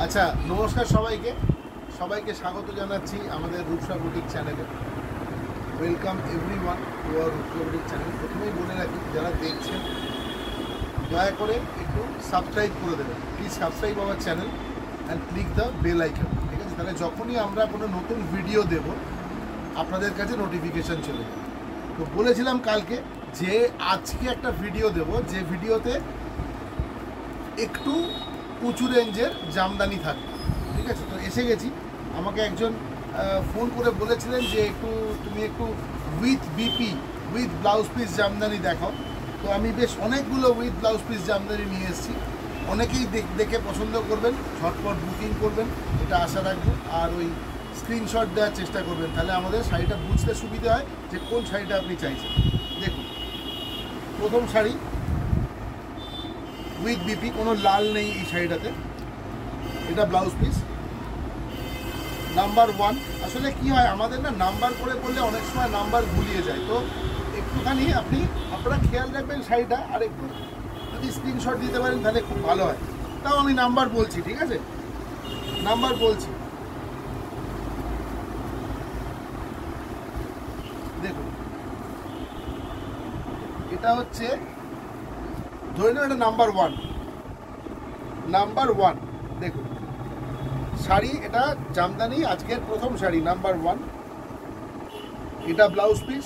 আচ্ছা, নমস্কার সবাইকে স্বাগত জানাচ্ছি আমাদের রূপসা বুটিক চ্যানেলে। Welcome everyone to our Rupsa boutique channel. প্রথমেই বলে রাখি, যারা দেখছেন দয়া করে একটু সাবস্ক্রাইব করে দেবেন। Please subscribe our channel and click the bell icon. ঠিক আছে? তাহলে যখনই আমরা কোনো নতুন ভিডিও দেব আপনাদের কাছে নোটিফিকেশান চলে যাবে। তো বলেছিলাম কালকে যে আজকে একটা ভিডিও দেব, যে ভিডিওতে একটু উঁচু রেঞ্জের জামদানি থাকবে। ঠিক আছে? তো এসে গেছি। আমাকে একজন ফোন করে বলেছিলেন যে তুমি একটু with BP with blouse piece Jamdani দেখাও। তো আমি বেশ অনেকগুলো উইথ ব্লাউজ পিস জামদানি নিয়ে এসেছি। অনেকেই দেখে পছন্দ করবেন, ঝটপট বুকিং করবেন, এটা আশা রাখবো। আর ওই স্ক্রিনশট দেওয়ার চেষ্টা করবেন, তাহলে আমাদের শাড়িটা বুঝতে সুবিধা হয় যে কোন শাড়িটা আপনি চাইছেন। দেখুন, প্রথম শাড়ি উইথ বিপি, কোনো লাল নেই এই শাড়িটাতে। এটা ব্লাউজ পিস নাম্বার 1। আসলে কি হয়, আমাদের না নাম্বার করে বললে অনেক সময় নাম্বার ভুলিয়ে যায়। তো একটুখানি আপনারা খেয়াল রাখবেন শাড়িটা, আর একটু যদি স্ক্রিনশট দিতে পারেন তাহলে খুব ভালো হয়। তাও আমি নাম্বার বলছি, ঠিক আছে? নাম্বার বলছি, দেখুন এটা হচ্ছে, ধরে নিন এটা নাম্বার 1। দেখুন শাড়ি, এটা জামদানি আজকের প্রথম শাড়ি নাম্বার 1। এটা ব্লাউজ পিস,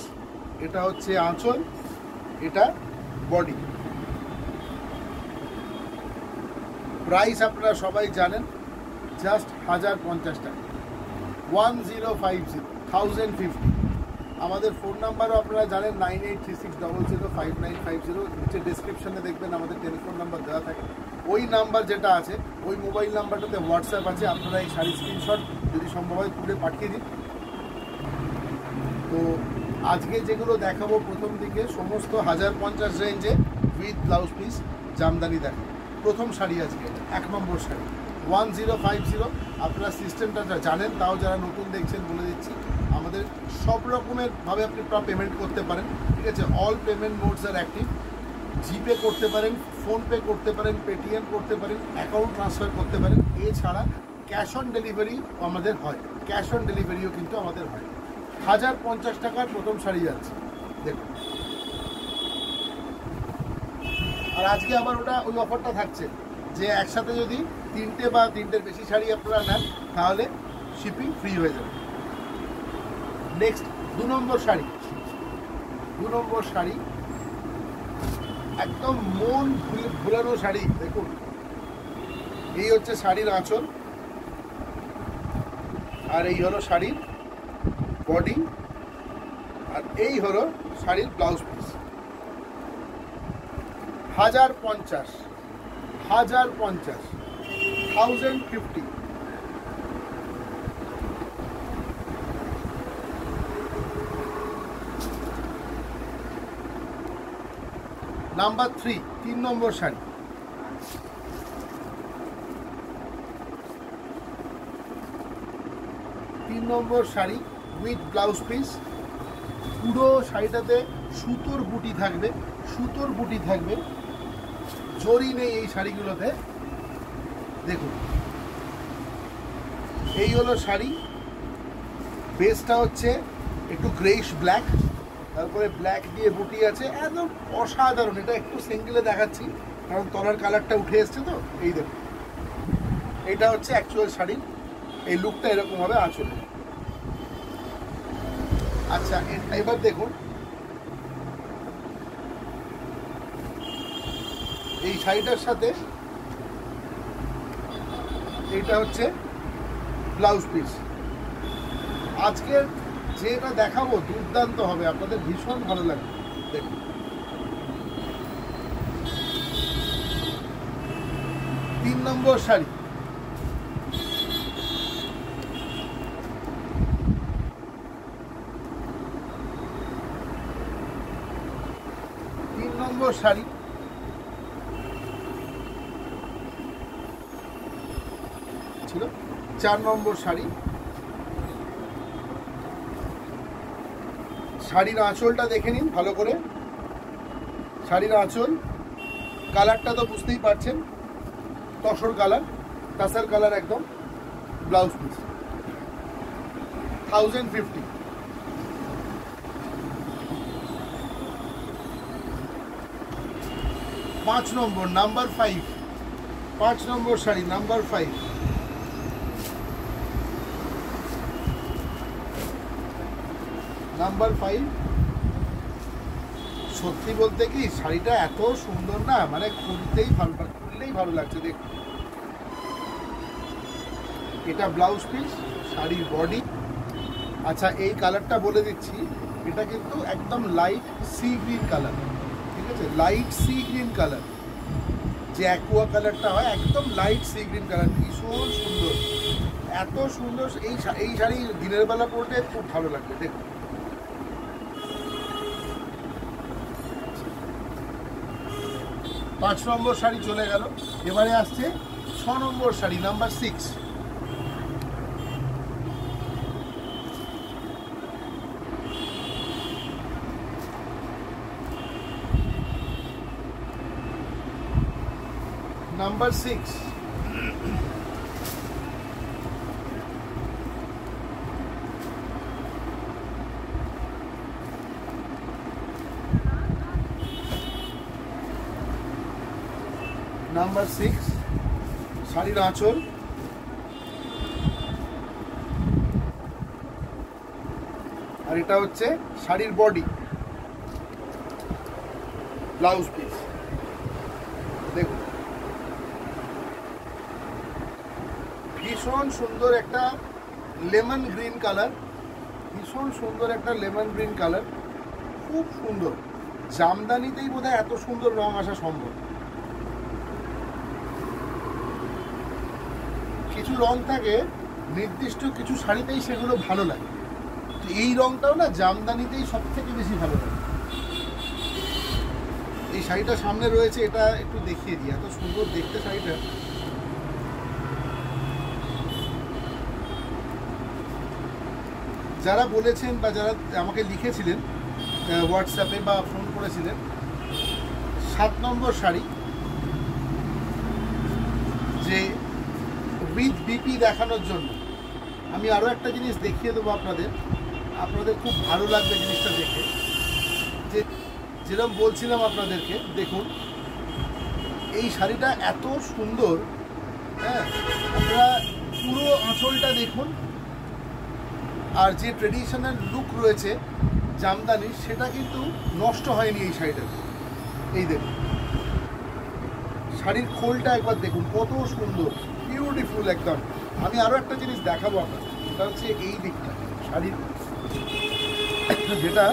এটা হচ্ছে আঁচল, এটা বডি। প্রাইস আপনারা সবাই জানেন, জাস্ট 1050 টাকা, 1050। আমাদের ফোন নাম্বারও আপনারা জানেন, 9836005950। নিচে ডিসক্রিপশানে দেখবেন আমাদের টেলিফোন নাম্বার দেওয়া থাকে। ওই নাম্বার যেটা আছে, ওই মোবাইল নাম্বারটাতে হোয়াটসঅ্যাপ আছে। আপনারা এই শাড়ির স্ক্রিনশট যদি সম্ভব হয় তুলে পাঠিয়ে দিন। তো আজকে যেগুলো দেখাবো প্রথম দিকে সমস্ত 1050 রেঞ্জে উইথ ব্লাউজ পিস জামদানি দেখাবো। প্রথম শাড়ি আজকে 1 নম্বর শাড়ি 1050। আপনারা সিস্টেমটা জানেন, তাও যারা নতুন দেখছেন বলে দিচ্ছি। আমাদের সব রকমের ভাবে আপনি পেমেন্ট করতে পারেন। ঠিক আছে? অল পেমেন্ট মোডস আর অ্যাক্টিভ। জিপে করতে পারেন, ফোনপে করতে পারেন, পেটিএম করতে পারেন, অ্যাকাউন্ট ট্রান্সফার করতে পারেন। এছাড়া ক্যাশ অন ডেলিভারি আমাদের হয়, ক্যাশ অন ডেলিভারিও কিন্তু আমাদের হয়। 1050 টাকার প্রথম শাড়ি যাচ্ছে, দেখুন। আর আজকে আবার ওই অফারটা থাকছে যে একসাথে যদি তিনটের বেশি শাড়ি আপনারা নেন তাহলে শিপিং ফ্রি হয়ে যাবে। নেক্সট 2 নম্বর শাড়ি, একদম মন ভুলানো শাড়ি। দেখুন, এই হচ্ছে শাড়ির আঁচল, আর এই হলো শাড়ির বডি, আর এই হলো শাড়ির blouse piece. 1050, 1050। Number 3, 3 number sari. Number sari with blouse piece. পুরো শাড়িটাতে সুতোর বুটি থাকবে, জরি নেই এই শাড়িগুলোতে। দেখুন, এই হলো শাড়ি। বেসটা হচ্ছে একটু গ্রেইশ ব্ল্যাক, তারপরে ব্ল্যাক দিয়ে বুটি আছে, একদম অসাধারণ। এটা একটু সিঙ্গেলে দেখাচ্ছি কারণ তলার কালারটা উঠে এসছে। তো এই দেখুন, এটা হচ্ছে অ্যাকচুয়াল শাড়ির এই লুকটা, এরকম হবে আঁচলে। আচ্ছা, এবার দেখুন এই শাড়িটার সাথে এইটা হচ্ছে ব্লাউজ পিস। আজকের যেটা দেখাবো দুর্দান্ত হবে, আপনাদের ভীষণ ভালো লাগবে। দেখুন, তিন নম্বর শাড়ি। শাড়ি ছিল। 4 নম্বর শাড়ি। শাড়ির আঁচলটা দেখে নিন ভালো করে। শাড়ির আঁচল, কালারটা তো বুঝতেই পারছেন, তসর কালার। টাসার কালার একদম ব্লাউজ পিস 1050। পাঁচ নম্বর নাম্বার 5, 5 নম্বর শাড়ি নাম্বার 5। নাম্বার 5 সত্যি বলতে কি শাড়িটা এত সুন্দর না, মানে খুলতেই ভালো লাগছে। দেখ, এটা ব্লাউজ পিস, শাড়ির বডি। আচ্ছা, এই কালারটা বলে দিচ্ছি, এটা কিন্তু একদম লাইট সি গ্রিন কালার, ঠিক আছে? লাইট সি গ্রিন কালার, যে অ্যাকুয়া কালারটা হয়, একদম লাইট সি গ্রিন কালার, ভীষণ সুন্দর, এত সুন্দর। এই শাড়ি দিনের বেলা পরলে খুব ভালো লাগবে। দেখুন, 5 নম্বর শাড়ি চলে গেল। এবারে আসছে 6 নম্বর শাড়ি নাম্বার 6। নাম্বার 6 নাম্বার 6 শাড়ির আঁচল, আর এটা হচ্ছে শাড়ির বডি, ব্লাউজ পিস। দেখুন, ভীষণ সুন্দর একটা লেমন গ্রিন কালার, ভীষণ সুন্দর একটা লেমন গ্রিন কালার, খুব সুন্দর। জামদানিতেই বোধহয় এত সুন্দর রং আসা সম্ভব। কিছু রং থাকে নির্দিষ্ট কিছু শাড়িতেই, সেগুলো ভালো লাগে। তো এই রংটাও না জামদানিতেই সব থেকে বেশি ভালো লাগে। এই শাড়িটা সামনে রয়েছে, এটা একটু দেখিয়ে দিই, এত সুন্দর দেখতে শাড়িটা। যারা বলেছেন বা যারা আমাকে লিখেছিলেন হোয়াটসঅ্যাপে বা ফোন করেছিলেন, 7 নম্বর শাড়ি, যে উইথ বিপি দেখানোর জন্য আমি আরও একটা জিনিস দেখিয়ে দেবো আপনাদের, আপনাদের খুব ভালো লাগবে জিনিসটা দেখে। যে যেরকম বলছিলাম আপনাদেরকে, দেখুন এই শাড়িটা এত সুন্দর, হ্যাঁ, আপনারা পুরো আঁচলটা দেখুন, আর যে ট্রেডিশনাল লুক রয়েছে জামদানির, সেটা কিন্তু নষ্ট হয়নি এই শাড়িটার। এই দেখুন, শাড়ির খোলটা একবার দেখুন, কত সুন্দর, বিউটিফুল একদম। আমি আরও একটা জিনিস দেখাবো আপনাদের, সেটা হচ্ছে এই দিকটা শাড়ির, যেটা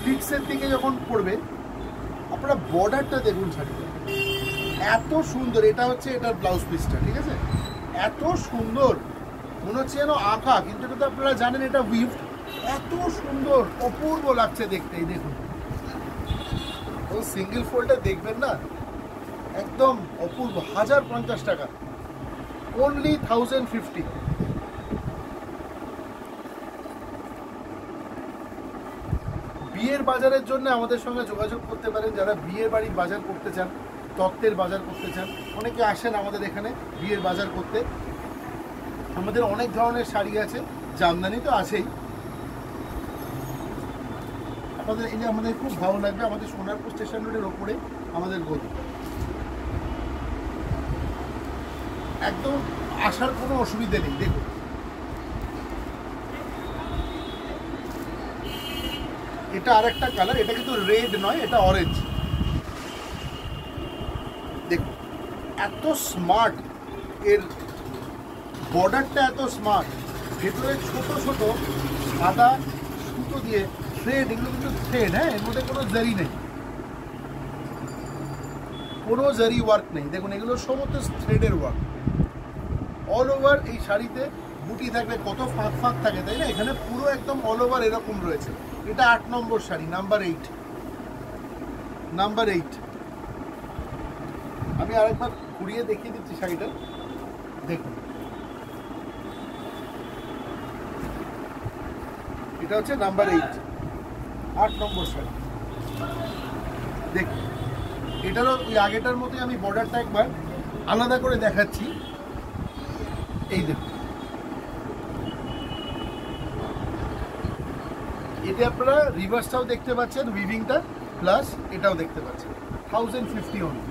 ফিক্সের দিকে যখন পড়বে, আপনারা বর্ডারটা দেখুন, শাড়িটা এত সুন্দর। এটা হচ্ছে এটার ব্লাউজ পিসটা, ঠিক আছে? এত সুন্দর, মনে হচ্ছে যেন আঁকা, কিন্তু এটা তো আপনারা জানেন এটা উইভ। এত সুন্দর, অপূর্ব লাগছে দেখতে। এই দেখুন, ও সিঙ্গেল ফোল্ডে দেখবেন না, একদম অপূর্ব। 1050 টাকা, অনলি 1050। বিয়ের বাজারের জন্য আমাদের সঙ্গে যোগাযোগ করতে পারেন, যারা বিয়ের বাড়ির বাজার করতে চান, তত্ত্বের বাজার করতে চান। অনেকে আসেন আমাদের এখানে বিয়ের বাজার করতে। আমাদের অনেক ধরনের শাড়ি আছে, জামদানি তো আছেই। আপনাদের এই যে আমাদের খুব ভালো লাগবে, আমাদের সোনারপুর স্টেশন রোডের ওপরে আমাদের গদি, একদম আসার কোনো অসুবিধা নেই। দেখুন, এটা আরেকটা কালার, এটা কিন্তু রেড নয়, এটা অরেঞ্জ। দেখুন, এত স্মার্ট, এর বর্ডারটা এত স্মার্ট, ভেতরে ছোট ছোট সাদা সুতো দিয়ে থ্রেড, এগুলো কিন্তু থ্রেড, হ্যাঁ, এর মধ্যে কোনো জারি নেই, কোনো জারি ওয়ার্ক নেই। দেখুন, এগুলো সমস্ত থ্রেডের ওয়ার্ক অল ওভার। এই শাড়িতে বুটি থাকবে, কত ফাঁক ফাঁক থাকে, তাই না? এখানে পুরো একদম অল ওভার এরকম রয়েছে। এটা 8 নম্বর শাড়ি নাম্বার 8। নাম্বার 8 আমি আরেকবার ঘুরিয়ে দেখিয়ে দিচ্ছি শাড়িটা। দেখুন, এটা হচ্ছে নাম্বার 8 নম্বর শাড়ি। দেখুন, এটারও ওই আগেটার মতোই আমি বর্ডারটা একবার আলাদা করে দেখাচ্ছি। এই দেখুন, এতে আপনারা রিভার্সটাও দেখতে পাচ্ছেন, উইভিংটা প্লাস এটাও দেখতে পাচ্ছেন। 1050 অনলি।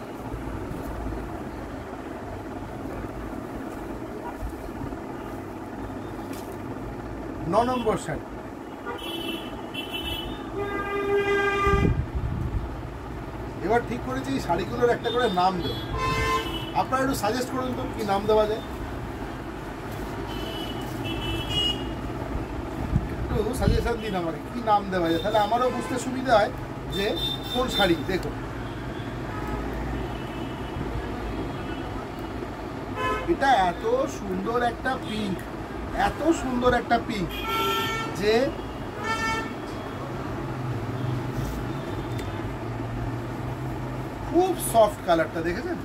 নম্বর শাড়ি, এবার ঠিক করেছি এই শাড়িগুলোর একটা করে নাম দেব। আপনারা একটু সাজেস্ট করুন তো কি নাম দেওয়া যায়, একটু সাজেশন দিন আমাকে কি নাম দেওয়া যায়, তাহলে আমারও বুঝতে সুবিধা হয় যে কোন শাড়ি। দেখুন এটা এত সুন্দর একটা পিঙ্ক, এত সুন্দর একটা পিঙ্ক যে খুব সফট কালারটা, দেখেছেন?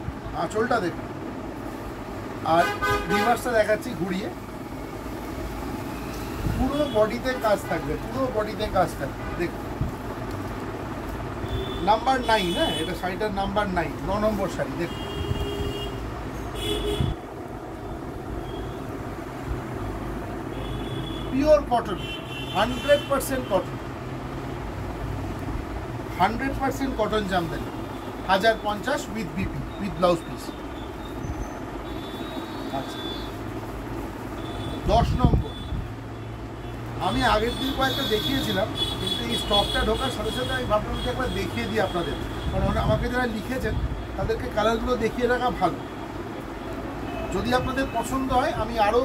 আঁচলটা দেখুন, আর রিভার্সটা দেখাচ্ছি ঘুরিয়ে। পুরো বডিতে কাজ থাকবে, পুরো বডিতে কাজ থাকবে। দেখুন নাম্বার 9, হ্যাঁ এটা শাড়িটার নাম্বার 9, 9 নম্বর শাড়ি। দেখুন pure cotton, 100% cotton, 100% cotton Jamdani, 1050 with BP with blouse piece. আচ্ছা 10 নম্বর, আমি আগের দিন কয়েকটা দেখিয়েছিলাম, কিন্তু এই স্টকটা ঢোকার সাথে সাথে আমি ভাবলাম যে একবার দেখিয়ে দিই আপনাদের, কারণ আমাকে যারা লিখেছেন তাদেরকে কালারগুলো দেখিয়ে রাখা ভালো। যদি আপনাদের পছন্দ হয় আমি আরও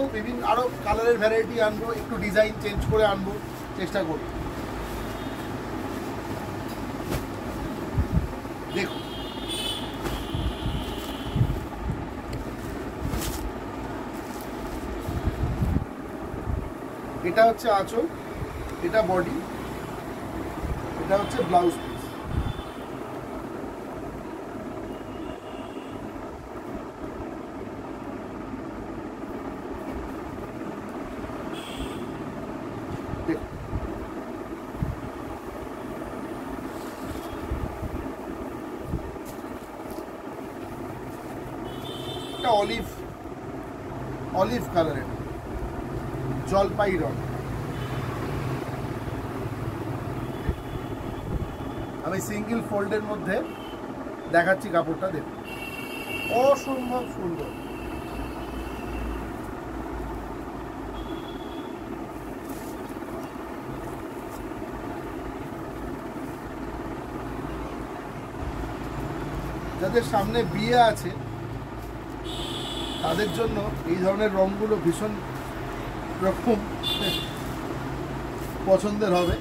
আরও কালারের ভ্যারাইটি আনবো, একটু ডিজাইন চেঞ্জ করে আনবো, চেষ্টা করব। দেখুন এটা হচ্ছে আঁচল, এটা বডি, এটা হচ্ছে ব্লাউজ পিস। এটা অলিভ কালারের জলপাই রং। আমি সিঙ্গেল ফোল্ডের মধ্যে দেখাচ্ছি কাপড়টা, দেখুন অসম্ভব সুন্দর। যাদের সামনে বিয়ে আছে তাদের জন্য এই ধরনের রঙগুলো ভীষণ রকম পছন্দের হবে।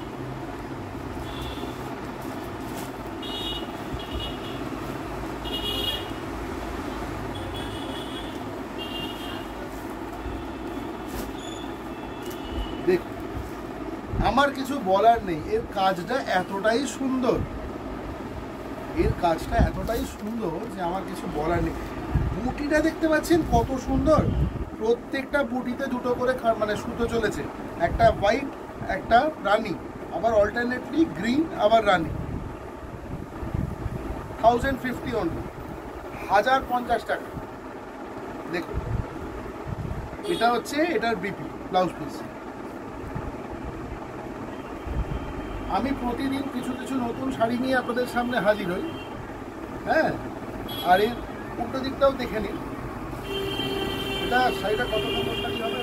দেখ আমার কিছু বলার নেই, এর কাজটা এতটাই সুন্দর, এর কাজটা এতটাই সুন্দর যে আমার কিছু বলার নেই। বুটিটা দেখতে পাচ্ছেন কত সুন্দর, প্রত্যেকটা বুটিতে দুটো করে মানে সুতো চলেছে, একটা হোয়াইট একটা রানি, আবার অল্টারনেটলি গ্রিন আবার রানি। 1050 অনলি, 1050 টাকা। দেখুন এটা হচ্ছে এটার বিপি ব্লাউজ পিস। আমি প্রতিদিন কিছু কিছু নতুন শাড়ি নিয়ে আপনাদের সামনে হাজির হই, হ্যাঁ। আর এর উল্টো দিকটাও দেখে নিন, এটা শাড়িটা কত নম্বর শাড়ি হবে?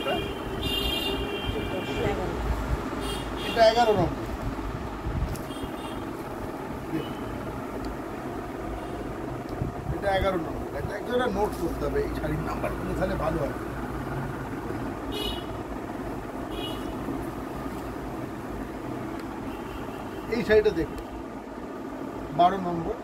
এটা 11 নম্বর। এটা 11 নম্বর। এটা একজোড়া নোট করতে হবে এই শাড়ির নাম্বারগুলো, তাহলে ভালো হয়। এই শাড়িটা দেখুন 12 নম্বর।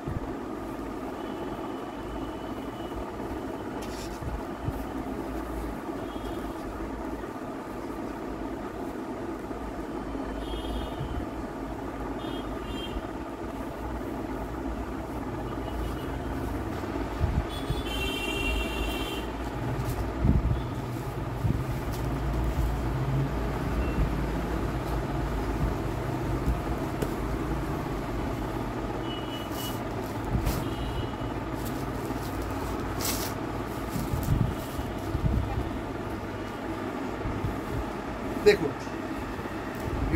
দেখুন,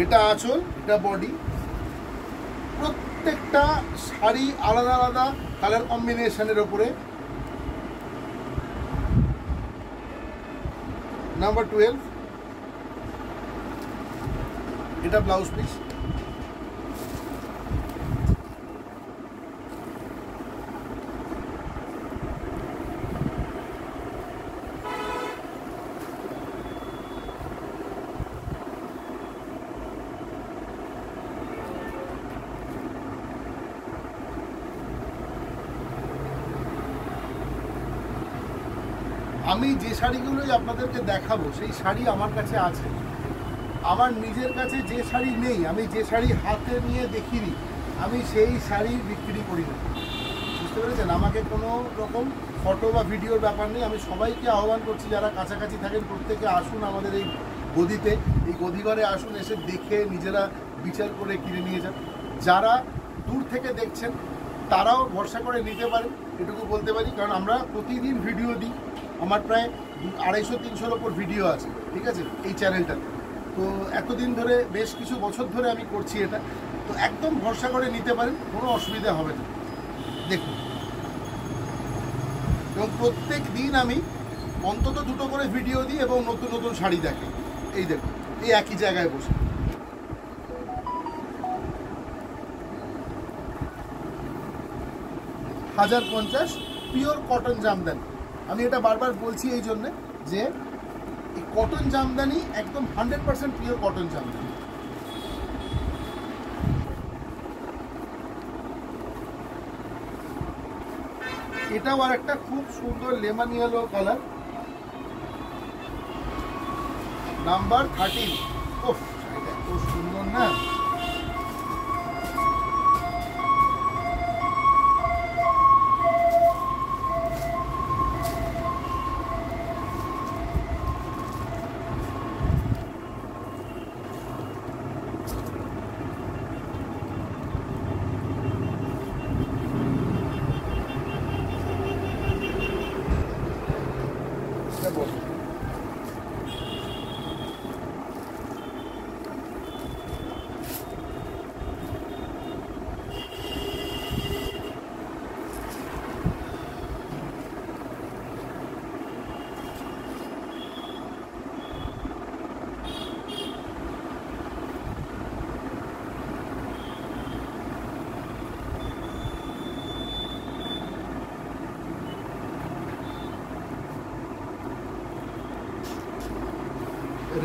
এটা আঁচল, এটা বডি, প্রত্যেকটা শাড়ি আলাদা আলাদা কালার কম্বিনেশনের ওপরে। নাম্বার 12, এটা ব্লাউজ পিস। আমি যে শাড়িগুলোই আপনাদেরকে দেখাবো সেই শাড়ি আমার কাছে আছে। আমার নিজের কাছে যে শাড়ি নেই, আমি যে শাড়ি হাতে নিয়ে দেখিনি, আমি সেই শাড়ি বিক্রি করি না। বুঝতে পেরেছেন? আমাকে কোনো রকম ফটো বা ভিডিওর ব্যাপার নেই। আমি সবাইকে আহ্বান করছি, যারা কাছাকাছি থাকেন প্রত্যেকে আসুন আমাদের এই গদিতে, এই গদিঘরে আসুন, এসে দেখে নিজেরা বিচার করে কিনে নিয়ে যান। যারা দূর থেকে দেখছেন তারাও ভরসা করে নিতে পারেন, এটুকু বলতে পারি। কারণ আমরা প্রতিদিন ভিডিও দিই, আমার প্রায় 250-300-র ওপর ভিডিও আছে, ঠিক আছে, এই চ্যানেলটাতে। তো এতদিন ধরে, বেশ কিছু বছর ধরে আমি করছি এটা, তো একদম ভরসা করে নিতে পারেন, কোনো অসুবিধা হবে না। দেখুন, এবং প্রত্যেক দিন আমি অন্তত 2টো করে ভিডিও দিই এবং নতুন নতুন শাড়ি দেখে। এই দেখুন, এই একই জায়গায় বসে। $1050 পিওর কটন জামদানি। আমি এটা বারবার বলছি এই জন্যে যে এই কটন জামদানি একদম 100% পিওর কটন জামদানি। এটাও আর একটা খুব সুন্দর লেমন ইয়েলো কালার, নাম্বার 13। ওফ, এটা এত সুন্দর না!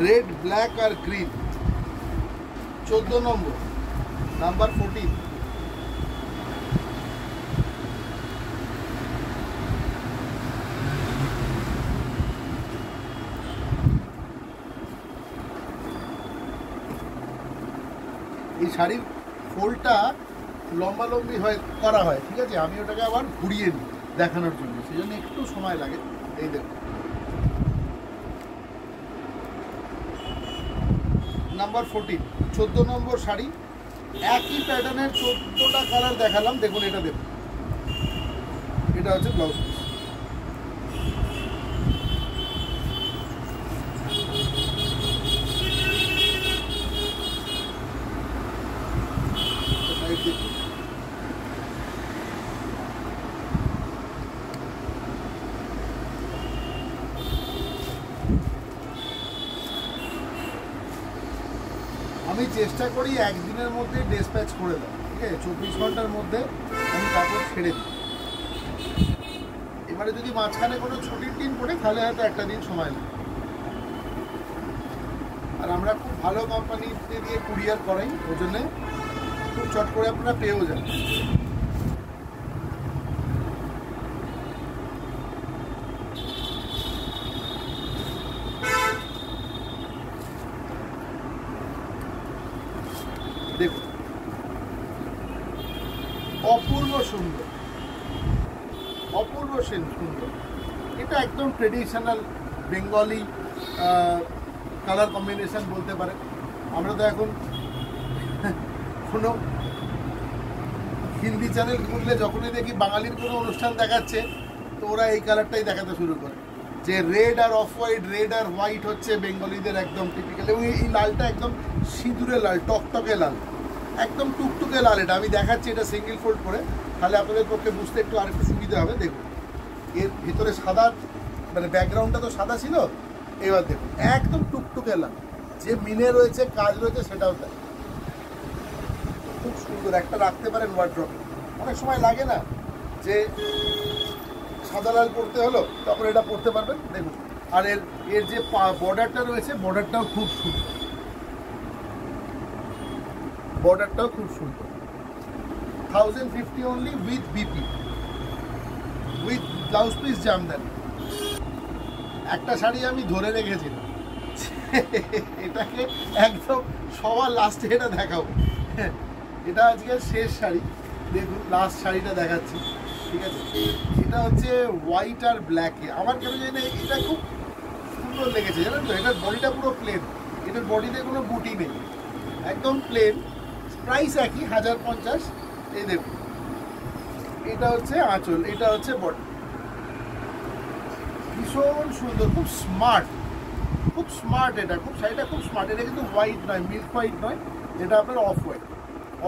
রেড, ব্ল্যাক আর গ্রিন, 14 নম্বর, নাম্বার 14। এই শাড়ির ফোলটা লম্বালম্বি করা হয়, ঠিক আছে, আমি ওটাকে আবার ঘুরিয়ে নিই দেখানোর জন্য, সেই জন্য একটু সময় লাগে। এই দেখুন, নাম্বার 14, 14 নম্বর শাড়ি। একই প্যাটার্নের 14টা কালার দেখালাম। দেখুন, এটা দেখুন, এটা হচ্ছে ব্লাউজ পিস। আমি চেষ্টা করি একদিনের মধ্যে ডিসপ্যাচ করে দেওয়া, ঠিক আছে, 24 ঘন্টার মধ্যে আমি কাপড় ছেড়ে দিই। এবারে যদি মাঝখানে কোনো ছুটির দিন পড়ে তাহলে হয়তো একটা দিন সময় লাগে। আর আমরা খুব ভালো কোম্পানিতে দিয়ে কুরিয়ার করাই, ওই জন্যে খুব চট করে আপনারা পেয়েও যান। দেখুন, অপূর্ব সুন্দর, অপূর্ব সুন্দর। এটা একদম ট্রেডিশনাল বেঙ্গলি কালার কম্বিনেশন বলতে পারে। আমরা তো এখন কোনো হিন্দি চ্যানেল খুললে যখনই দেখি বাঙালির কোনো অনুষ্ঠান দেখাচ্ছে, তো ওরা এই কালারটাই দেখাতে শুরু করে। যে রেড আর অফ হোয়াইট, রেড আর হোয়াইট হচ্ছে বেঙ্গলিদের একদম টিপিক্যাল, এবং এই লালটা একদম সিঁদুরে লাল, টকটকে লাল, একদম টুকটুকে লাল। এটা আমি দেখাচ্ছি, এটা সিঙ্গেল ফোল্ড করে, তাহলে আপনাদের পক্ষে বুঝতে একটু আরেকটু সুবিধা হবে। দেখুন এর ভিতরে সাদা, মানে ব্যাকগ্রাউন্ডটা তো সাদা ছিল, এবার দেখুন একদম টুকটুকে লাল, যে মিনে রয়েছে, কাজ রয়েছে, সেটাও তাই। খুব সুন্দর, একটা রাখতে পারেন ওয়ার্ড্রপে। অনেক সময় লাগে না যে সাদা লাল পরতে হলো, তখন এটা পরতে পারবেন। দেখুন, আর এর যে বর্ডারটা রয়েছে, বর্ডারটাও খুব সুন্দর, বর্ডারটাও খুব সুন্দর। 1050 only with BP, with blouse piece Jamdani. একটা শাড়ি আমি ধরে রেখেছিলাম, এটাকে একদম সবার লাস্টে এটা দেখাবো। এটা আজকে শেষ শাড়ি, দেখুন লাস্ট শাড়িটা দেখাচ্ছি, ঠিক আছে? এটা হচ্ছে হোয়াইট আর ব্ল্যাকে। আমার কেন জানি না এটা খুব সুন্দর লেগেছে, জানেন তো? এটার বডিটা পুরো প্লেন, এটার বডিতে কোনো বুটি নেই, একদম প্লেন। প্রাইস একই 1050। এই দেখুন, এটা হচ্ছে আঁচল, এটা হচ্ছে বডি। ভীষণ সুন্দর, খুব স্মার্ট, খুব স্মার্ট। এটা খুব, শাড়িটা খুব স্মার্ট। এটা কিন্তু হোয়াইট নয়, মিল্ক হোয়াইট নয়, এটা আপনার অফ হোয়াইট।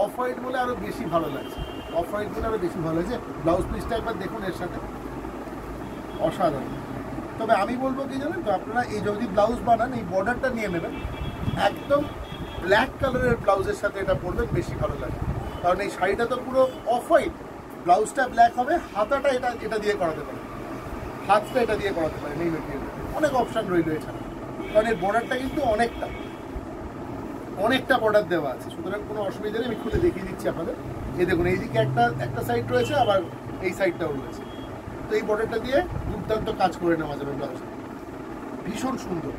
অফ হোয়াইট বলে আরও বেশি ভালো লাগছে, অফ হোয়াইট বলে আরও বেশি ভালো লাগছে। ব্লাউজ পিসটা একবার দেখুন, এর সাথে অসাধারণ। তবে আমি বলবো কি জানেন তো, আপনারা এই যদি ব্লাউজ বানান, এই বর্ডারটা নিয়ে নেবেন, একদম ব্ল্যাক কালারের ব্লাউজের সাথে এটা পরবেন, বেশি ভালো লাগে। কারণ এই শাড়িটা তো পুরো অফ হোয়াইট, ব্লাউজটা ব্ল্যাক হবে, হাতাটা এটা দিয়ে করাতে পারেন, হাতটা এটা দিয়ে করাতে পারেন। এই মেটেরিয়াল অনেক অপশান রইল এছাড়া, কারণ এর বর্ডারটা কিন্তু অনেকটা বর্ডার দেওয়া আছে, সুতরাং কোনো অসুবিধা নেই। আমি খুলে দেখিয়ে দিচ্ছি আপনাদের। এই দেখুন, এইদিকে একটা সাইড রয়েছে, আবার এই সাইডটাও রয়েছে। তো এই বর্ডারটা দিয়ে দুর্দান্ত কাজ করে নেওয়া যাবে ব্লাউজ। ভীষণ সুন্দর,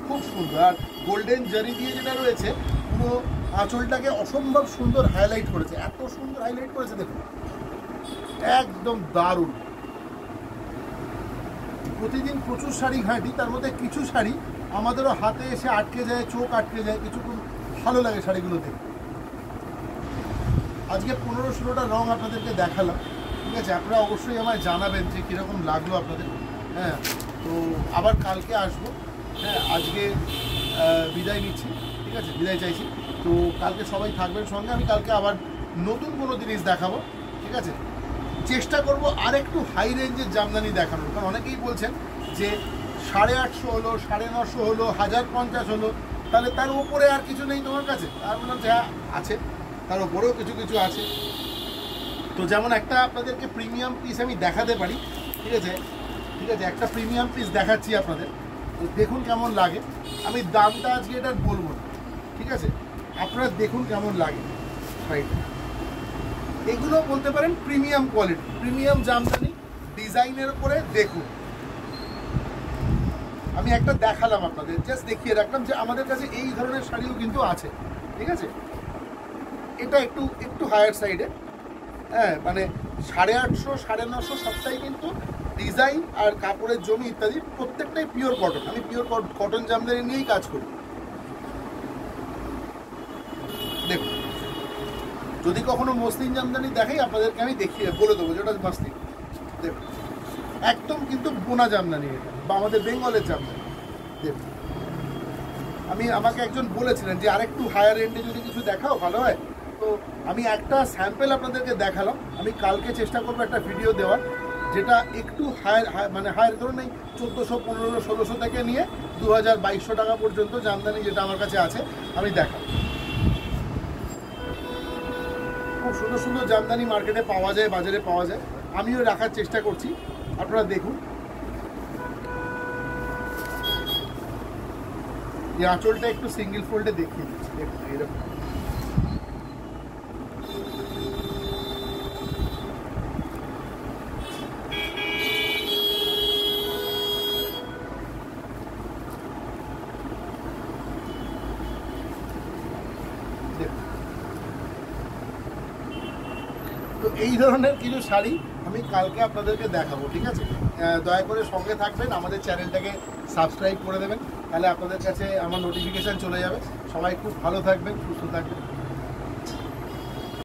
খুব সুন্দর। আর গোল্ডেন জারি দিয়ে যেটা রয়েছে, পুরো আঁচলটাকে অসম্ভব সুন্দর হাইলাইট করেছে, এত সুন্দর হাইলাইট করেছে, দেখুন একদম দারুণ। প্রতিদিন প্রচুর শাড়ি ঘাঁটি, তার মধ্যে কিছু শাড়ি আমাদেরও হাতে এসে আটকে যায়, চোখ আটকে যায়, কিছুক্ষণ ভালো লাগে শাড়িগুলো দেখে। আজকে 15-16টা রং আপনাদেরকে দেখালাম, ঠিক আছে? আপনারা অবশ্যই আমায় জানাবেন যে কীরকম লাগলো আপনাদের। হ্যাঁ, তো আবার কালকে আসবো। হ্যাঁ, আজকে বিদায় নিচ্ছি, ঠিক আছে? বিদায় চাইছি। তো কালকে সবাই থাকবেন সঙ্গে, আমি কালকে আবার নতুন কোনো জিনিস দেখাবো, ঠিক আছে? চেষ্টা করব আর একটু হাই রেঞ্জের জামদানি দেখানোর, কারণ অনেকেই বলছেন যে 850 হলো, 950 হলো, 1050 হলো, তাহলে তার উপরে আর কিছু নেই তোমার কাছে? আর বললাম যে হ্যাঁ আছে, তার উপরেও কিছু কিছু আছে। তো যেমন একটা আপনাদেরকে প্রিমিয়াম পিস আমি দেখাতে পারি, ঠিক আছে? একটা প্রিমিয়াম পিস দেখাচ্ছি আপনাদের, তো দেখুন কেমন লাগে। আমি দামটা আজকে এটা বলবো না, ঠিক আছে? আপনারা দেখুন কেমন লাগে শাড়িটা। এগুলো বলতে পারেন প্রিমিয়াম কোয়ালিটি, প্রিমিয়াম জামদানি, ডিজাইনের উপরে। দেখুন, আমি একটা দেখালাম আপনাদের, জাস্ট দেখিয়ে রাখলাম যে আমাদের কাছে এই ধরনের শাড়িও কিন্তু আছে, ঠিক আছে? এটা একটু হায়ার সাইডে, হ্যাঁ, মানে 850, 950 সবটাই কিন্তু ডিজাইন আর কাপড়ের জমি ইত্যাদি প্রত্যেকটাই পিওর কটন। আমি পিওর কটন জামদানি নিয়েই কাজ করি। দেখুন, যদি কখনো মসলিন জামদানি দেখাই আপনাদেরকে, আমি দেখিয়ে বলে দেবো যে ওটা মসলিন। দেখুন, একদম কিন্তু বোনা জামদানি, এটা বা আমাদের বেঙ্গলের জামদানি। দেখুন, আমাকে একজন বলেছিলেন যে আরেকটু হায়ার এন্ডে যদি কিছু দেখাও ভালো হয়, তো আমি একটা স্যাম্পেল আপনাদেরকে দেখালাম। আমি কালকে চেষ্টা করবো একটা ভিডিও দেওয়ার, যেটা একটু হায়ার ধরুন এই 1400, 1500, 1600 থেকে নিয়ে 2000-2200 টাকা পর্যন্ত জামদানি যেটা আমার কাছে আছে আমি দেখাবো। খুব সুন্দর সুন্দর জামদানি মার্কেটে পাওয়া যায়, বাজারে পাওয়া যায়, আমিও রাখার চেষ্টা করছি। আপনারা দেখুন, এই আঁচলটা একটু সিঙ্গেল ফোল্ডে দেখিয়ে দিচ্ছি, দেখুন এরকম। তো এই ধরনের কিছু শাড়ি আমি কালকে আপনাদেরকে দেখাবো, ঠিক আছে? দয়া করে সঙ্গে থাকবেন, আমাদের চ্যানেলটাকে সাবস্ক্রাইব করে দেবেন, তাহলে আপনাদের কাছে আমার নোটিফিকেশান চলে যাবে। সবাই খুব ভালো থাকবেন, সুস্থ থাকবেন।